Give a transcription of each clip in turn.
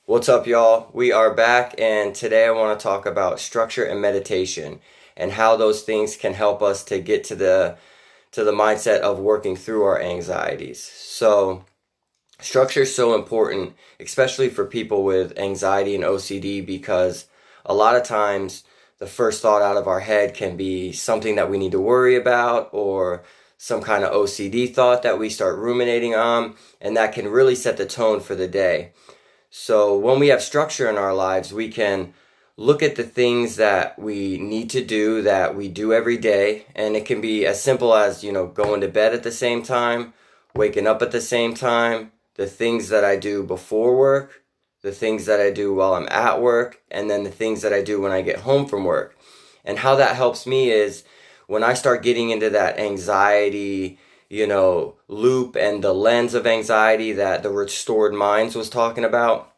What's up, y'all? We are back, and today I want to talk about structure and meditation and how those things can help us to get to the mindset of working through our anxieties. So, structure is so important, especially for people with anxiety and OCD, because a lot of times the first thought out of our head can be something that we need to worry about or some kind of OCD thought that we start ruminating on, and that can really set the tone for the day. So when we have structure in our lives, we can look at the things that we need to do that we do every day. And it can be as simple as, going to bed at the same time, waking up at the same time, the things that I do before work, the things that I do while I'm at work, and then the things that I do when I get home from work. And how that helps me is when I start getting into that anxiety, loop and the lens of anxiety that the Restored Minds was talking about.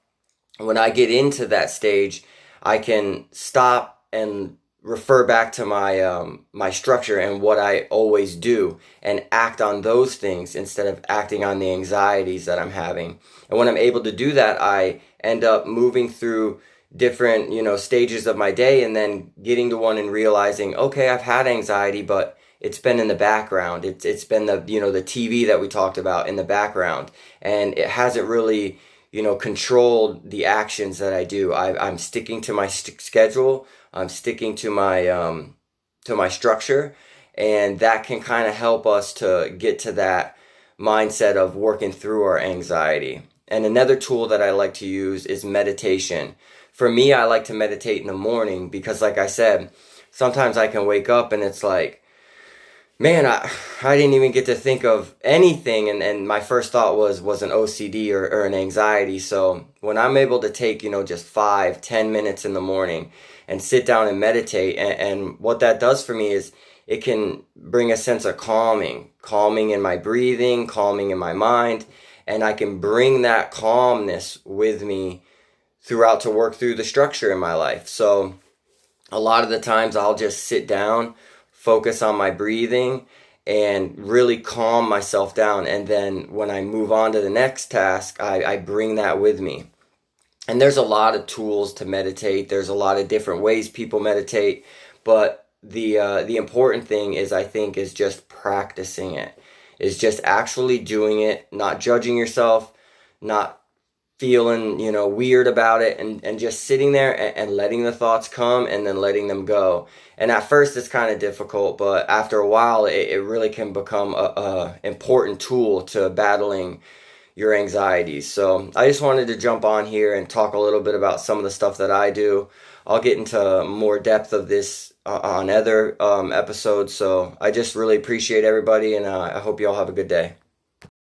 When I get into that stage, I can stop and refer back to my structure and what I always do and act on those things instead of acting on the anxieties that I'm having. And when I'm able to do that, I end up moving through different, stages of my day and then getting to one and realizing, okay, I've had anxiety, but it's been in the background. It's been the TV that we talked about in the background, and it hasn't really controlled the actions that I do. I'm sticking to my schedule. I'm sticking to my structure, and that can kind of help us to get to that mindset of working through our anxiety. And another tool that I like to use is meditation. For me, I like to meditate in the morning because, like I said, sometimes I can wake up and it's like, man, I didn't even get to think of anything, and my first thought was an OCD or an anxiety. So when I'm able to take, just 5, 10 minutes in the morning and sit down and meditate, and what that does for me is it can bring a sense of calming in my breathing, calming in my mind, and I can bring that calmness with me throughout to work through the structure in my life. So a lot of the times I'll just sit down, focus on my breathing, and really calm myself down. And then when I move on to the next task, I bring that with me. And there's a lot of tools to meditate. There's a lot of different ways people meditate, but the important thing is, I think, is just practicing it. Is just actually doing it, not judging yourself, not feeling weird about it, and just sitting there and letting the thoughts come and then letting them go. And at first it's kind of difficult, but after a while it really can become a important tool to battling your anxieties. So I just wanted to jump on here and talk a little bit about some of the stuff that I do. I'll get into more depth of this on other episodes. So I just really appreciate everybody, and I hope you all have a good day.